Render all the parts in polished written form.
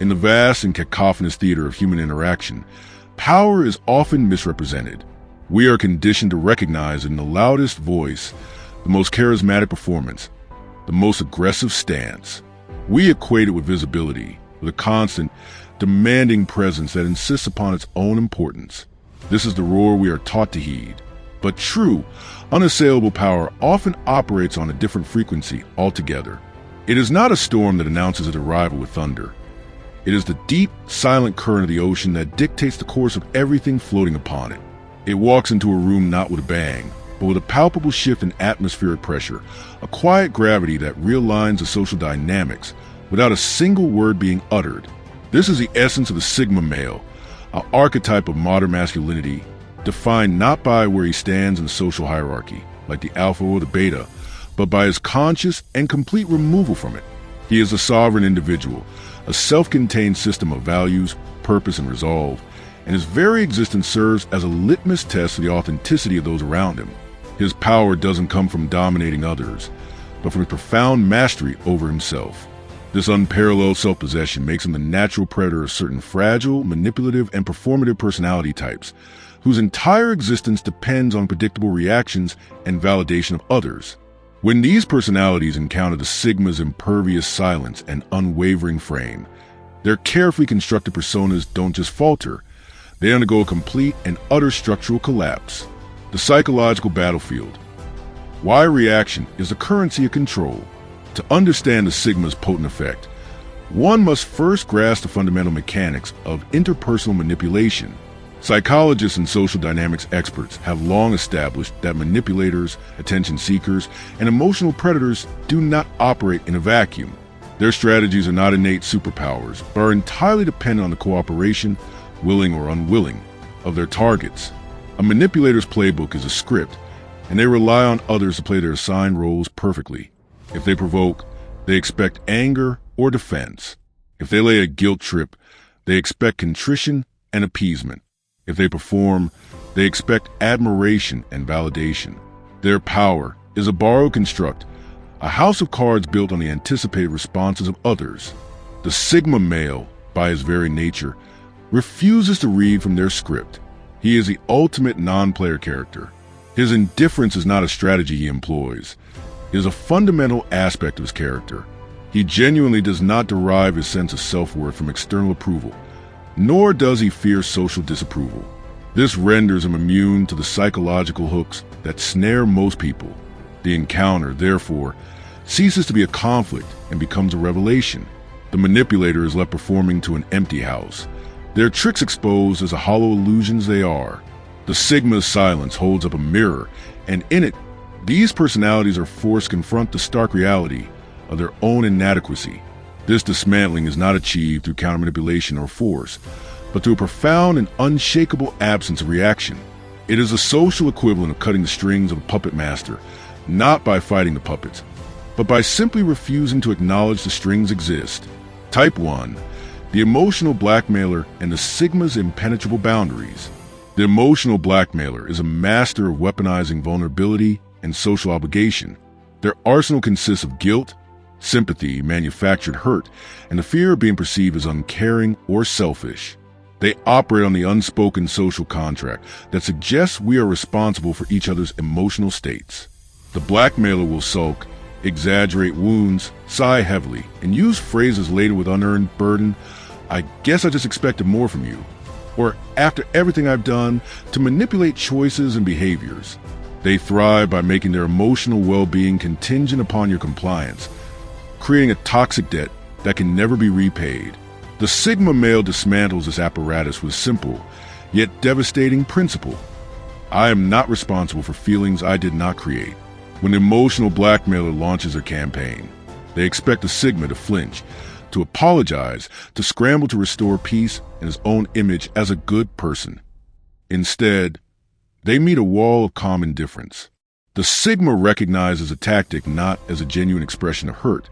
In the vast and cacophonous theater of human interaction, power is often misrepresented. We are conditioned to recognize in the loudest voice, the most charismatic performance, the most aggressive stance. We equate it with visibility, with a constant, demanding presence that insists upon its own importance. This is the roar we are taught to heed. But true, unassailable power often operates on a different frequency altogether. It is not a storm that announces its arrival with thunder. It is the deep, silent current of the ocean that dictates the course of everything floating upon it. It walks into a room not with a bang, but with a palpable shift in atmospheric pressure, a quiet gravity that realigns the social dynamics without a single word being uttered. This is the essence of the Sigma male, an archetype of modern masculinity, defined not by where he stands in the social hierarchy, like the alpha or the beta, but by his conscious and complete removal from it. He is a sovereign individual, a self-contained system of values, purpose, and resolve, and his very existence serves as a litmus test for the authenticity of those around him. His power doesn't come from dominating others, but from his profound mastery over himself. This unparalleled self-possession makes him the natural predator of certain fragile, manipulative, and performative personality types, whose entire existence depends on predictable reactions and validation of others. When these personalities encounter the Sigma's impervious silence and unwavering frame, their carefully constructed personas don't just falter, they undergo a complete and utter structural collapse. The psychological battlefield. Why reaction is the currency of control. To understand the Sigma's potent effect, one must first grasp the fundamental mechanics of interpersonal manipulation. Psychologists and social dynamics experts have long established that manipulators, attention seekers, and emotional predators do not operate in a vacuum. Their strategies are not innate superpowers, but are entirely dependent on the cooperation, willing or unwilling, of their targets. A manipulator's playbook is a script, and they rely on others to play their assigned roles perfectly. If they provoke, they expect anger or defense. If they lay a guilt trip, they expect contrition and appeasement. If they perform, they expect admiration and validation. Their power is a borrowed construct, a house of cards built on the anticipated responses of others. The Sigma male, by his very nature, refuses to read from their script. He is the ultimate non-player character. His indifference is not a strategy he employs. It is a fundamental aspect of his character. He genuinely does not derive his sense of self-worth from external approval, nor does he fear social disapproval. This renders him immune to the psychological hooks that snare most people. The encounter, therefore, ceases to be a conflict and becomes a revelation. The manipulator is left performing to an empty house, their tricks exposed as the hollow illusions they are. The Sigma's silence holds up a mirror, and in it, these personalities are forced to confront the stark reality of their own inadequacy. This dismantling is not achieved through counter-manipulation or force, but through a profound and unshakable absence of reaction. It is a social equivalent of cutting the strings of a puppet master, not by fighting the puppets, but by simply refusing to acknowledge the strings exist. Type 1. The emotional blackmailer and the Sigma's impenetrable boundaries. The emotional blackmailer is a master of weaponizing vulnerability and social obligation. Their arsenal consists of guilt, sympathy, manufactured hurt, and the fear of being perceived as uncaring or selfish. They operate on the unspoken social contract that suggests we are responsible for each other's emotional states. The blackmailer will sulk, exaggerate wounds, sigh heavily, and use phrases laden with unearned burden. I guess I just expected more from you. Or, after everything I've done, to manipulate choices and behaviors. They thrive by making their emotional well-being contingent upon your compliance, creating a toxic debt that can never be repaid. The Sigma male dismantles this apparatus with simple, yet devastating principle. I am not responsible for feelings I did not create. When the emotional blackmailer launches their campaign, they expect the Sigma to flinch, to apologize, to scramble to restore peace and his own image as a good person. Instead, they meet a wall of calm indifference. The Sigma recognizes a tactic not as a genuine expression of hurt,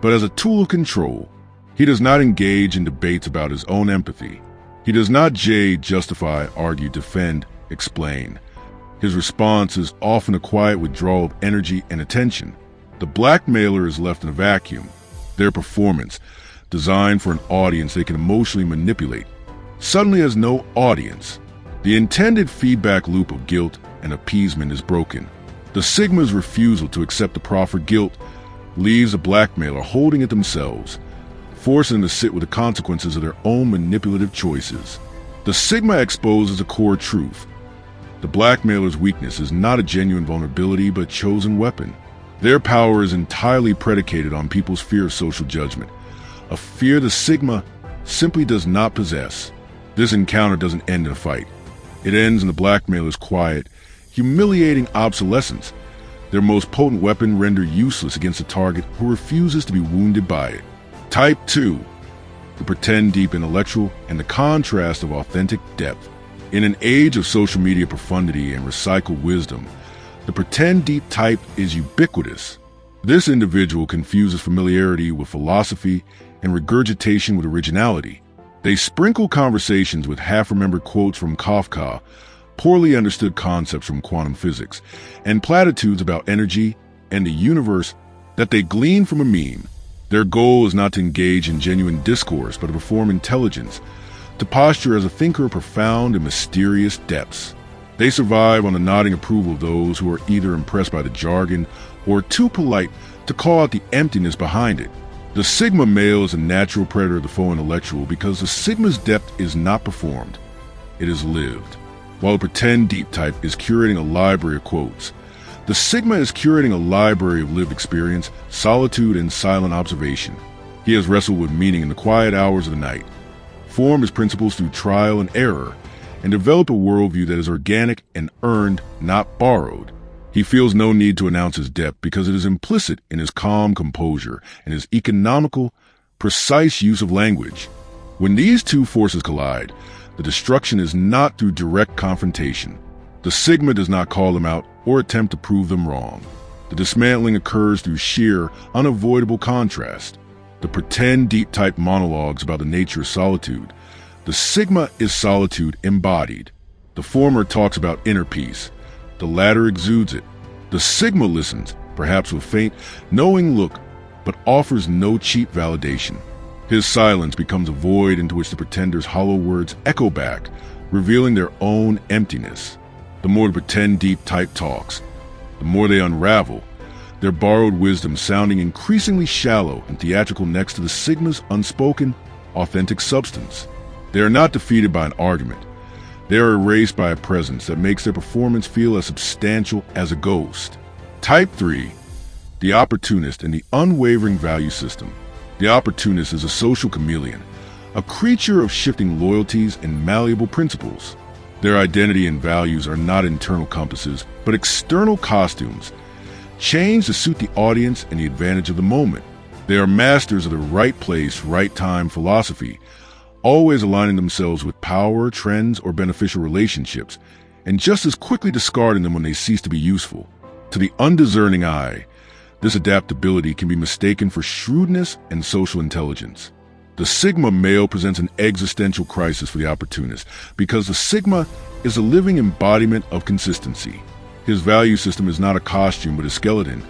but as a tool of control. He does not engage in debates about his own empathy. He does not jade, justify, argue, defend, explain. His response is often a quiet withdrawal of energy and attention. The blackmailer is left in a vacuum. Their performance, designed for an audience they can emotionally manipulate, suddenly has no audience. The intended feedback loop of guilt and appeasement is broken. The Sigma's refusal to accept the proffered guilt leaves the blackmailer holding it themselves, forcing them to sit with the consequences of their own manipulative choices. The Sigma exposes a core truth. The blackmailer's weakness is not a genuine vulnerability but a chosen weapon. Their power is entirely predicated on people's fear of social judgment, a fear the Sigma simply does not possess. This encounter doesn't end in a fight. It ends in the blackmailer's quiet, humiliating obsolescence, their most potent weapon rendered useless against a target who refuses to be wounded by it. Type 2. The pretend deep intellectual and the contrast of authentic depth. In an age of social media profundity and recycled wisdom, the pretend deep type is ubiquitous. This individual confuses familiarity with philosophy and regurgitation with originality. They sprinkle conversations with half-remembered quotes from Kafka, poorly understood concepts from quantum physics, and platitudes about energy and the universe that they glean from a meme. Their goal is not to engage in genuine discourse, but to perform intelligence, to posture as a thinker of profound and mysterious depths. They survive on the nodding approval of those who are either impressed by the jargon or too polite to call out the emptiness behind it. The Sigma male is a natural predator of the faux intellectual because the Sigma's depth is not performed, it is lived. While the pretend deep type is curating a library of quotes, the Sigma is curating a library of lived experience, solitude, and silent observation. He has wrestled with meaning in the quiet hours of the night, formed his principles through trial and error, and developed a worldview that is organic and earned, not borrowed. He feels no need to announce his depth because it is implicit in his calm composure and his economical, precise use of language. When these two forces collide, the destruction is not through direct confrontation. The Sigma does not call them out or attempt to prove them wrong. The dismantling occurs through sheer, unavoidable contrast. The pretend deep type monologues about the nature of solitude. The Sigma is solitude embodied. The former talks about inner peace. The latter exudes it. The Sigma listens, perhaps with faint, knowing look, but offers no cheap validation. His silence becomes a void into which the pretender's hollow words echo back, revealing their own emptiness. The more the pretend deep type talks, the more they unravel, their borrowed wisdom sounding increasingly shallow and theatrical next to the Sigma's unspoken, authentic substance. They are not defeated by an argument. They are erased by a presence that makes their performance feel as substantial as a ghost. Type 3. The opportunist and the unwavering value system. The opportunist is a social chameleon, a creature of shifting loyalties and malleable principles. Their identity and values are not internal compasses, but external costumes, changed to suit the audience and the advantage of the moment. They are masters of the right place, right time philosophy, always aligning themselves with power, trends, or beneficial relationships, and just as quickly discarding them when they cease to be useful. To the undiscerning eye, this adaptability can be mistaken for shrewdness and social intelligence. The Sigma male presents an existential crisis for the opportunist because the Sigma is a living embodiment of consistency. His value system is not a costume but a skeleton,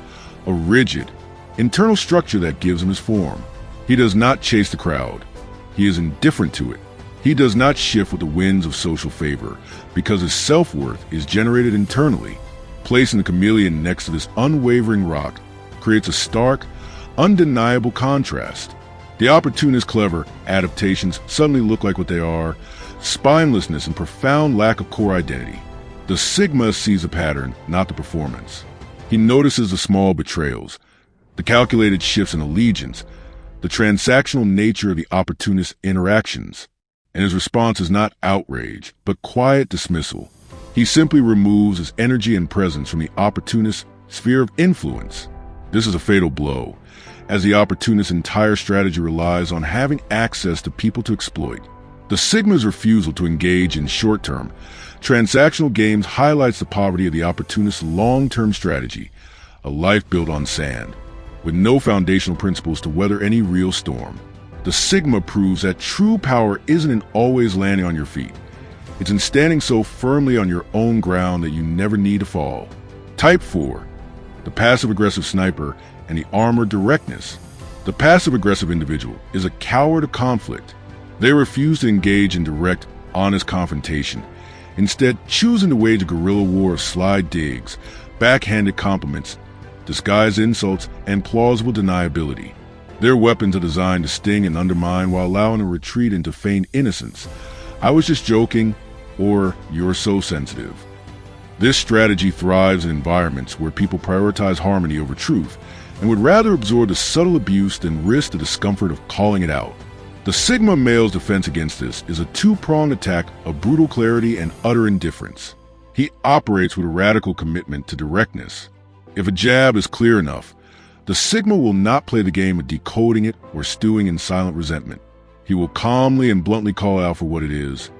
a rigid, internal structure that gives him his form. He does not chase the crowd. He is indifferent to it. He does not shift with the winds of social favor because his self-worth is generated internally. Placing the chameleon next to this unwavering rock creates a stark, undeniable contrast. The opportunist's clever adaptations suddenly look like what they are: spinelessness and profound lack of core identity. The Sigma sees a pattern, not the performance. He notices the small betrayals, the calculated shifts in allegiance, the transactional nature of the opportunist's interactions, and his response is not outrage, but quiet dismissal. He simply removes his energy and presence from the opportunist's sphere of influence. This is a fatal blow, as the opportunist's entire strategy relies on having access to people to exploit. The Sigma's refusal to engage in short-term, transactional games highlights the poverty of the opportunist's long-term strategy, a life built on sand, with no foundational principles to weather any real storm. The Sigma proves that true power isn't in always landing on your feet. It's in standing so firmly on your own ground that you never need to fall. Type 4. The passive-aggressive sniper and the armored directness. The passive-aggressive individual is a coward of conflict. They refuse to engage in direct, honest confrontation, instead choosing to wage a guerrilla war of sly digs, backhanded compliments, disguised insults, and plausible deniability. Their weapons are designed to sting and undermine while allowing a retreat into feigned innocence. "I was just joking," or "you're so sensitive." This strategy thrives in environments where people prioritize harmony over truth and would rather absorb the subtle abuse than risk the discomfort of calling it out. The Sigma male's defense against this is a two-pronged attack of brutal clarity and utter indifference. He operates with a radical commitment to directness. If a jab is clear enough, the Sigma will not play the game of decoding it or stewing in silent resentment. He will calmly and bluntly call out for what it is.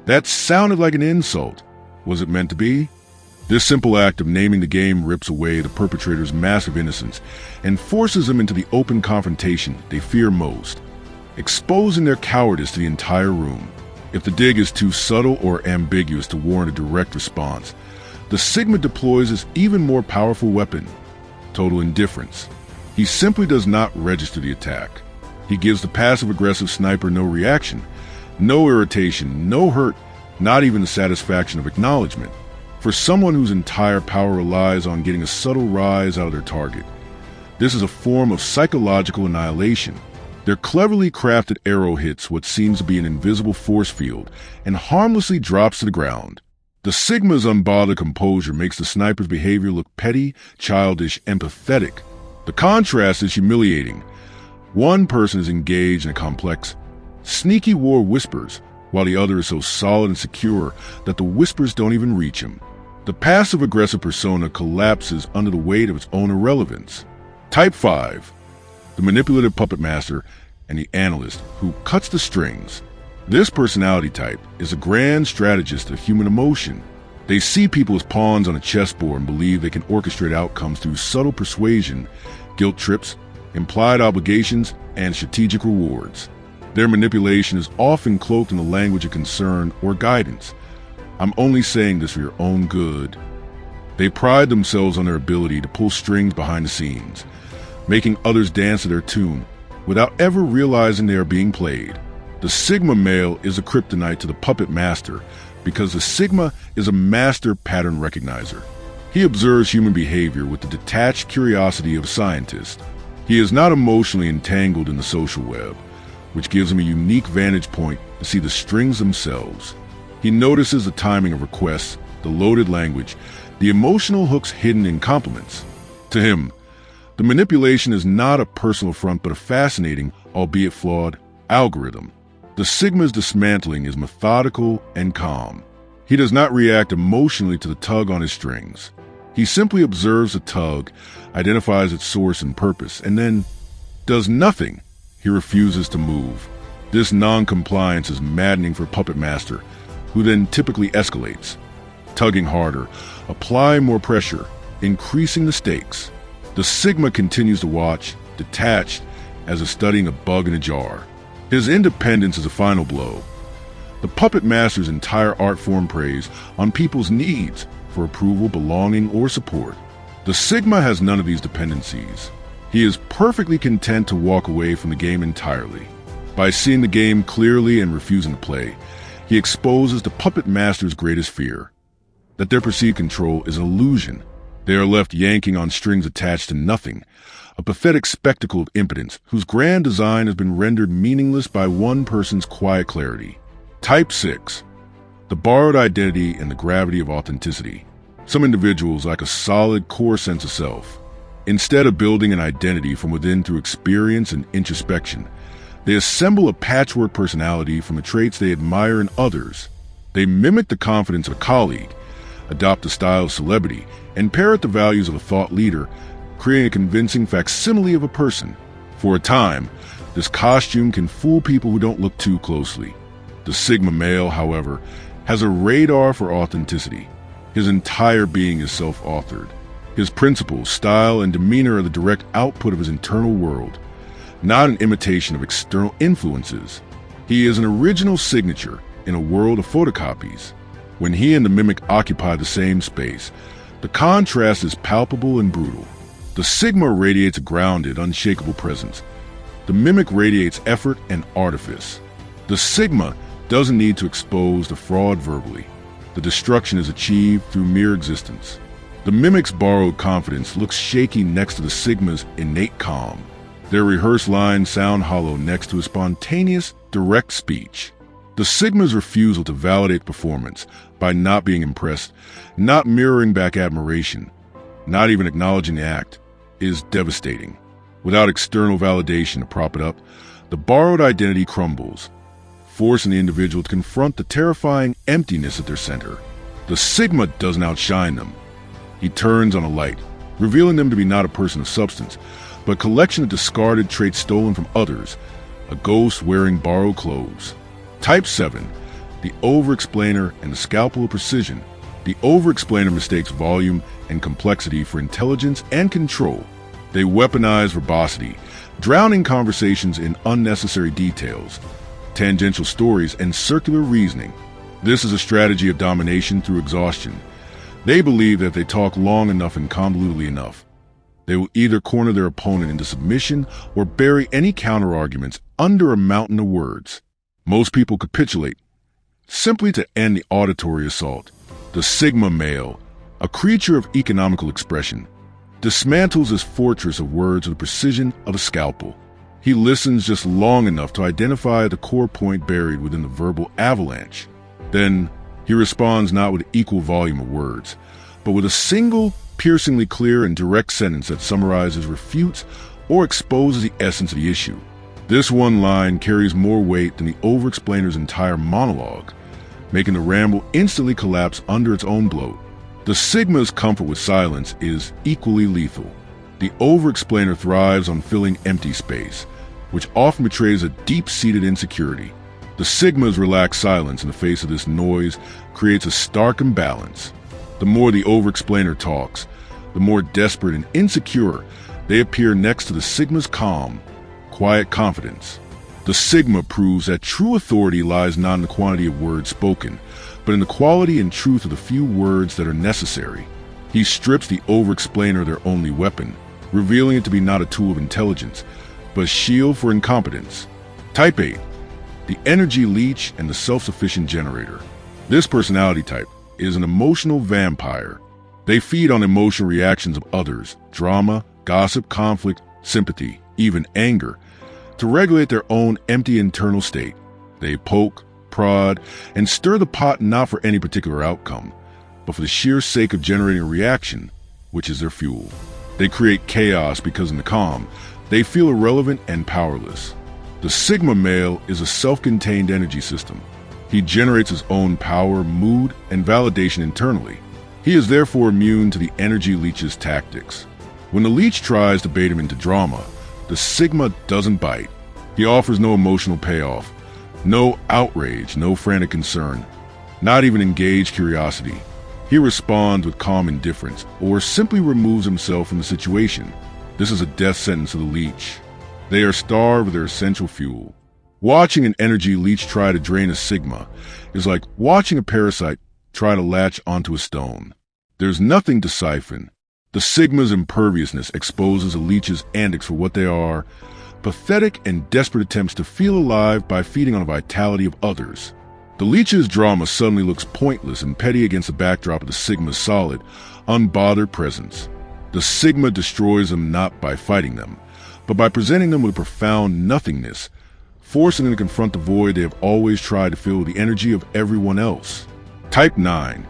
"That sounded like an insult. Was it meant to be?" This simple act of naming the game rips away the perpetrator's massive innocence and forces them into the open confrontation they fear most, exposing their cowardice to the entire room. If the dig is too subtle or ambiguous to warrant a direct response, the Sigma deploys his even more powerful weapon, total indifference. He simply does not register the attack. He gives the passive-aggressive sniper no reaction, no irritation, no hurt, not even the satisfaction of acknowledgement. For someone whose entire power relies on getting a subtle rise out of their target, this is a form of psychological annihilation. Their cleverly crafted arrow hits what seems to be an invisible force field and harmlessly drops to the ground. The Sigma's unbothered composure makes the sniper's behavior look petty, childish, and pathetic. The contrast is humiliating. One person is engaged in a complex, sneaky war of whispers, while the other is so solid and secure that the whispers don't even reach him. The passive-aggressive persona collapses under the weight of its own irrelevance. Type 5. The manipulative puppet master and the analyst who cuts the strings. This personality type is a grand strategist of human emotion. They see people as pawns on a chessboard and believe they can orchestrate outcomes through subtle persuasion, guilt trips, implied obligations, and strategic rewards. Their manipulation is often cloaked in the language of concern or guidance. "I'm only saying this for your own good." They pride themselves on their ability to pull strings behind the scenes, making others dance to their tune without ever realizing they are being played. The Sigma male is a kryptonite to the puppet master because the Sigma is a master pattern recognizer. He observes human behavior with the detached curiosity of a scientist. He is not emotionally entangled in the social web, which gives him a unique vantage point to see the strings themselves. He notices the timing of requests, the loaded language, the emotional hooks hidden in compliments. To him, the manipulation is not a personal affront but a fascinating, albeit flawed, algorithm. The Sigma's dismantling is methodical and calm. He does not react emotionally to the tug on his strings. He simply observes the tug, identifies its source and purpose, and then does nothing. He refuses to move. This non-compliance is maddening for Puppet Master, who then typically escalates, tugging harder, applying more pressure, increasing the stakes. The Sigma continues to watch, detached, as if studying a bug in a jar. His independence is a final blow. The Puppet Master's entire art form preys on people's needs for approval, belonging, or support. The Sigma has none of these dependencies. He is perfectly content to walk away from the game entirely. By seeing the game clearly and refusing to play, he exposes the Puppet Master's greatest fear, that their perceived control is an illusion. They are left yanking on strings attached to nothing, a pathetic spectacle of impotence whose grand design has been rendered meaningless by one person's quiet clarity. Type 6. The borrowed identity and the gravity of authenticity. Some individuals lack a solid core sense of self. Instead of building an identity from within through experience and introspection, they assemble a patchwork personality from the traits they admire in others. They mimic the confidence of a colleague, adopt the style of celebrity, and parrot the values of a thought leader, creating a convincing facsimile of a person. For a time, this costume can fool people who don't look too closely. The Sigma male, however, has a radar for authenticity. His entire being is self-authored. His principles, style, and demeanor are the direct output of his internal world, not an imitation of external influences. He is an original signature in a world of photocopies. When he and the mimic occupy the same space, the contrast is palpable and brutal. The Sigma radiates a grounded, unshakable presence. The Mimic radiates effort and artifice. The Sigma doesn't need to expose the fraud verbally. The destruction is achieved through mere existence. The Mimic's borrowed confidence looks shaky next to the Sigma's innate calm. Their rehearsed lines sound hollow next to a spontaneous, direct speech. The Sigma's refusal to validate performance by not being impressed, not mirroring back admiration, not even acknowledging the act, is devastating. Without external validation to prop it up, the borrowed identity crumbles, forcing the individual to confront the terrifying emptiness at their center. The Sigma doesn't outshine them. He turns on a light, revealing them to be not a person of substance, but a collection of discarded traits stolen from others, a ghost wearing borrowed clothes. Type 7, the over-explainer and the scalpel of precision. The over-explainer mistakes volume and complexity for intelligence and control. They weaponize verbosity, drowning conversations in unnecessary details, tangential stories, and circular reasoning. This is a strategy of domination through exhaustion. They believe that if they talk long enough and convolutedly enough, they will either corner their opponent into submission or bury any counter-arguments under a mountain of words. Most people capitulate, simply to end the auditory assault. The Sigma male, a creature of economical expression, dismantles his fortress of words with the precision of a scalpel. He listens just long enough to identify the core point buried within the verbal avalanche. Then, he responds not with equal volume of words, but with a single, piercingly clear and direct sentence that summarizes, refutes, or exposes the essence of the issue. This one line carries more weight than the over-explainer's entire monologue, making the ramble instantly collapse under its own bloat. The Sigma's comfort with silence is equally lethal. The over-explainer thrives on filling empty space, which often betrays a deep-seated insecurity. The Sigma's relaxed silence in the face of this noise creates a stark imbalance. The more the over-explainer talks, the more desperate and insecure they appear next to the Sigma's calm, quiet confidence. The Sigma proves that true authority lies not in the quantity of words spoken, but in the quality and truth of the few words that are necessary. He strips the over-explainer their only weapon, revealing it to be not a tool of intelligence, but a shield for incompetence. Type 8. The energy leech and the self-sufficient generator. This personality type is an emotional vampire. They feed on emotional reactions of others, drama, gossip, conflict, sympathy, even anger, to regulate their own empty internal state. They poke, prod, and stir the pot not for any particular outcome, but for the sheer sake of generating a reaction, which is their fuel. They create chaos because in the calm, they feel irrelevant and powerless. The Sigma male is a self-contained energy system. He generates his own power, mood, and validation internally. He is therefore immune to the energy leech's tactics. When the leech tries to bait him into drama, the Sigma doesn't bite. He offers no emotional payoff, no outrage, no frantic concern, not even engaged curiosity. He responds with calm indifference or simply removes himself from the situation. This is a death sentence to the leech. They are starved of their essential fuel. Watching an energy leech try to drain a Sigma is like watching a parasite try to latch onto a stone. There's nothing to siphon. The Sigma's imperviousness exposes a leech's antics for what they are, pathetic and desperate attempts to feel alive by feeding on the vitality of others. The leech's drama suddenly looks pointless and petty against the backdrop of the Sigma's solid, unbothered presence. The Sigma destroys them not by fighting them, but by presenting them with a profound nothingness, forcing them to confront the void they have always tried to fill with the energy of everyone else. Type 9,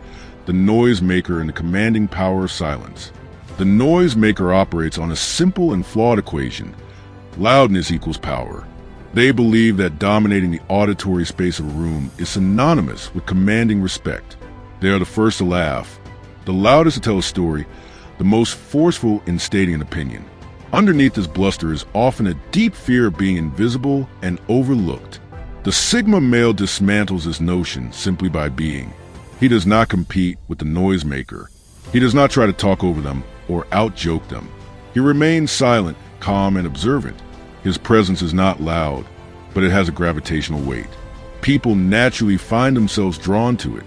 the noisemaker and the commanding power of silence. The noisemaker operates on a simple and flawed equation. Loudness equals power. They believe that dominating the auditory space of a room is synonymous with commanding respect. They are the first to laugh, the loudest to tell a story, the most forceful in stating an opinion. Underneath this bluster is often a deep fear of being invisible and overlooked. The Sigma male dismantles this notion simply by being. He does not compete with the noisemaker. He does not try to talk over them or out-joke them. He remains silent, calm, and observant. His presence is not loud, but it has a gravitational weight. People naturally find themselves drawn to it,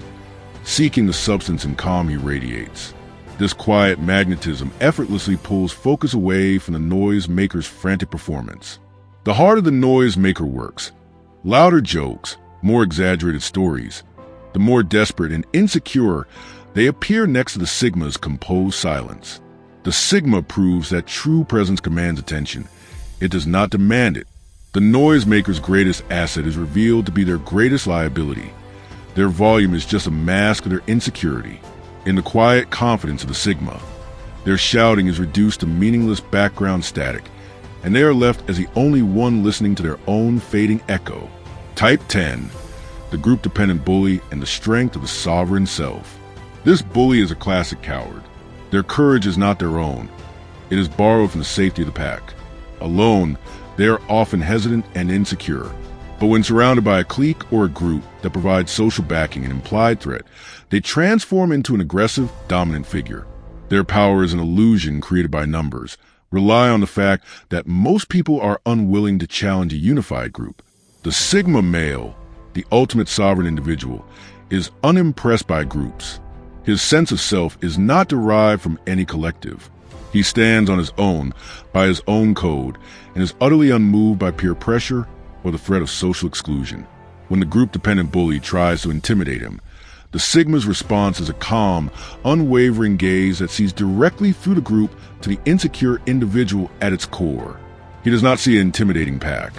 seeking the substance and calm he radiates. This quiet magnetism effortlessly pulls focus away from the noise maker's frantic performance. The harder the noise maker works, louder jokes, more exaggerated stories, the more desperate and insecure they appear next to the Sigma's composed silence. The Sigma proves that true presence commands attention. It does not demand it. The noisemaker's greatest asset is revealed to be their greatest liability. Their volume is just a mask of their insecurity. In the quiet confidence of the Sigma, their shouting is reduced to meaningless background static, and they are left as the only one listening to their own fading echo. Type 10, the group-dependent bully and the strength of the sovereign self. This bully is a classic coward. Their courage is not their own. It is borrowed from the safety of the pack. Alone, they are often hesitant and insecure. But when surrounded by a clique or a group that provides social backing and implied threat, they transform into an aggressive, dominant figure. Their power is an illusion created by numbers. Rely on the fact that most people are unwilling to challenge a unified group. The Sigma male, the ultimate sovereign individual, is unimpressed by groups. His sense of self is not derived from any collective. He stands on his own, by his own code, and is utterly unmoved by peer pressure or the threat of social exclusion. When the group-dependent bully tries to intimidate him, the Sigma's response is a calm, unwavering gaze that sees directly through the group to the insecure individual at its core. He does not see an intimidating pack.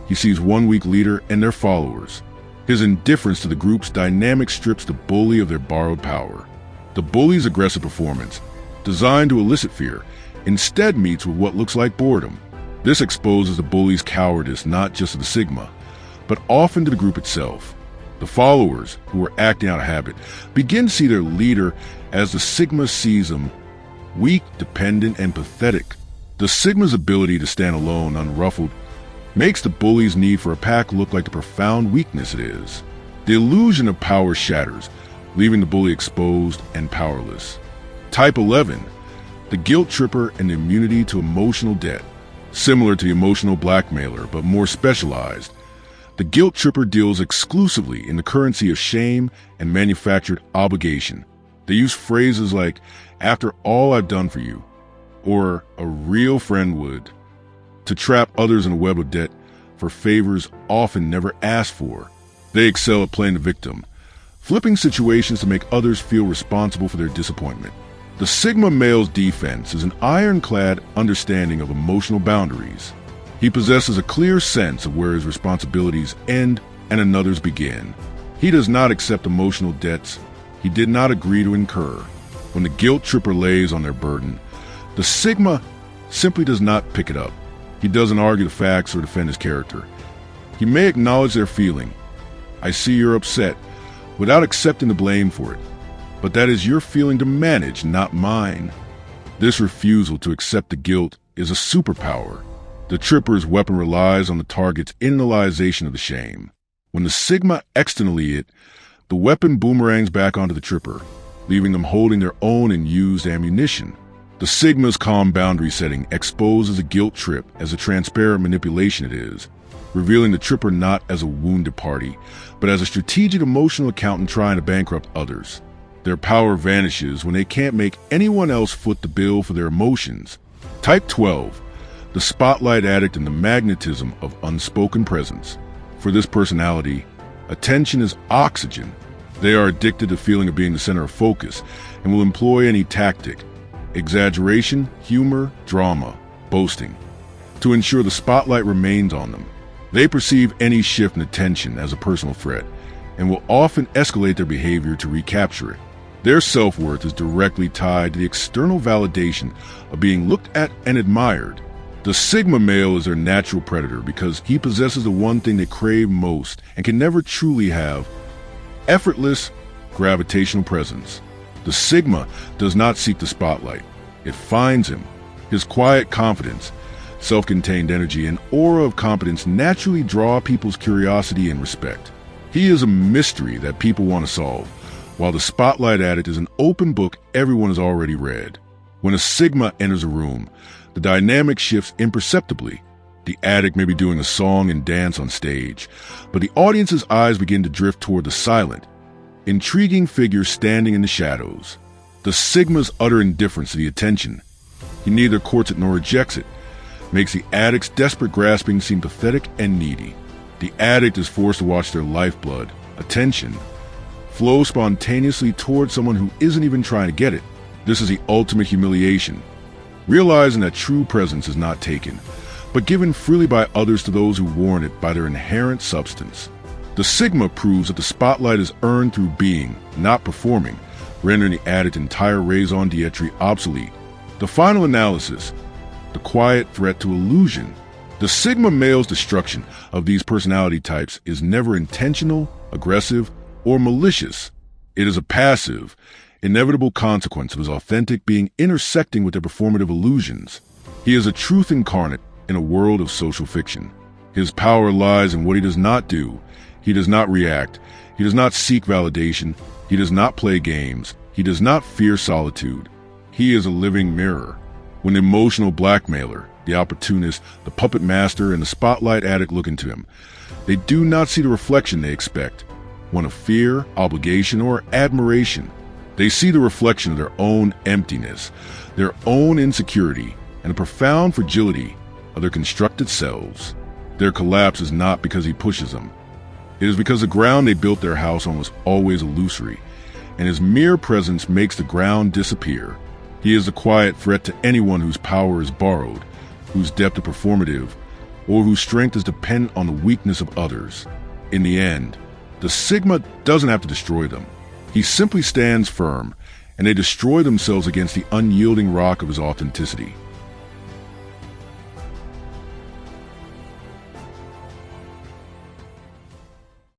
He sees one weak leader and their followers. His indifference to the group's dynamic strips the bully of their borrowed power. The bully's aggressive performance, designed to elicit fear, instead meets with what looks like boredom. This exposes the bully's cowardice not just to the Sigma, but often to the group itself. The followers, who are acting out of habit, begin to see their leader as the Sigma sees them, weak, dependent, and pathetic. The Sigma's ability to stand alone, unruffled, makes the bully's need for a pack look like the profound weakness it is. The illusion of power shatters, leaving the bully exposed and powerless. Type 11, the guilt tripper and the immunity to emotional debt. Similar to the emotional blackmailer, but more specialized, the guilt tripper deals exclusively in the currency of shame and manufactured obligation. They use phrases like, "after all I've done for you," or "a real friend would," to trap others in a web of debt for favors often never asked for. They excel at playing the victim, flipping situations to make others feel responsible for their disappointment. The Sigma male's defense is an ironclad understanding of emotional boundaries. He possesses a clear sense of where his responsibilities end and another's begin. He does not accept emotional debts he did not agree to incur. When the guilt tripper lays on their burden, the Sigma simply does not pick it up. He doesn't argue the facts or defend his character. He may acknowledge their feeling, "I see you're upset," without accepting the blame for it. But that is your feeling to manage, not mine. This refusal to accept the guilt is a superpower. The tripper's weapon relies on the target's internalization of the shame. When the Sigma externally it, the weapon boomerangs back onto the tripper, leaving them holding their own and used ammunition. The Sigma's calm boundary setting exposes the guilt trip as a transparent manipulation it is, revealing the tripper not as a wounded party, but as a strategic emotional accountant trying to bankrupt others. Their power vanishes when they can't make anyone else foot the bill for their emotions. Type 12, the spotlight addict and the magnetism of unspoken presence. For this personality, attention is oxygen. They are addicted to the feeling of being the center of focus and will employ any tactic, exaggeration, humor, drama, boasting, to ensure the spotlight remains on them. They perceive any shift in attention as a personal threat and will often escalate their behavior to recapture it. Their self-worth is directly tied to the external validation of being looked at and admired. The Sigma male is their natural predator because he possesses the one thing they crave most and can never truly have: effortless, gravitational presence. The Sigma does not seek the spotlight. It finds him. His quiet confidence, self-contained energy, and aura of competence naturally draw people's curiosity and respect. He is a mystery that people want to solve, while the spotlight addict is an open book everyone has already read. When a Sigma enters a room, the dynamic shifts imperceptibly. The addict may be doing a song and dance on stage, but the audience's eyes begin to drift toward the silent, intriguing figure standing in the shadows. The The sigma's utter indifference to the attention. He neither courts it nor rejects it, makes the addict's desperate grasping seem pathetic and needy. The addict is forced to watch their lifeblood, attention, flow spontaneously towards someone who isn't even trying to get it. This is the ultimate humiliation, realizing that true presence is not taken, but given freely by others to those who warrant it by their inherent substance. The sigma proves that the spotlight is earned through being, not performing, rendering the addict's entire raison d'etre obsolete. The final analysis, the quiet threat to illusion. The sigma male's destruction of these personality types is never intentional, aggressive, or malicious. It is a passive, inevitable consequence of his authentic being intersecting with their performative illusions. He is a truth incarnate in a world of social fiction. His power lies in what he does not do. He does not react. He does not seek validation. He does not play games. He does not fear solitude. He is a living mirror. When the emotional blackmailer, the opportunist, the puppet master, and the spotlight addict look into him, they do not see the reflection they expect, one of fear, obligation, or admiration. They see the reflection of their own emptiness, their own insecurity, and the profound fragility of their constructed selves. Their collapse is not because he pushes them. It is because the ground they built their house on was always illusory, and his mere presence makes the ground disappear. He is a quiet threat to anyone whose power is borrowed, whose depth is performative, or whose strength is dependent on the weakness of others. In the end, the sigma doesn't have to destroy them. He simply stands firm, and they destroy themselves against the unyielding rock of his authenticity.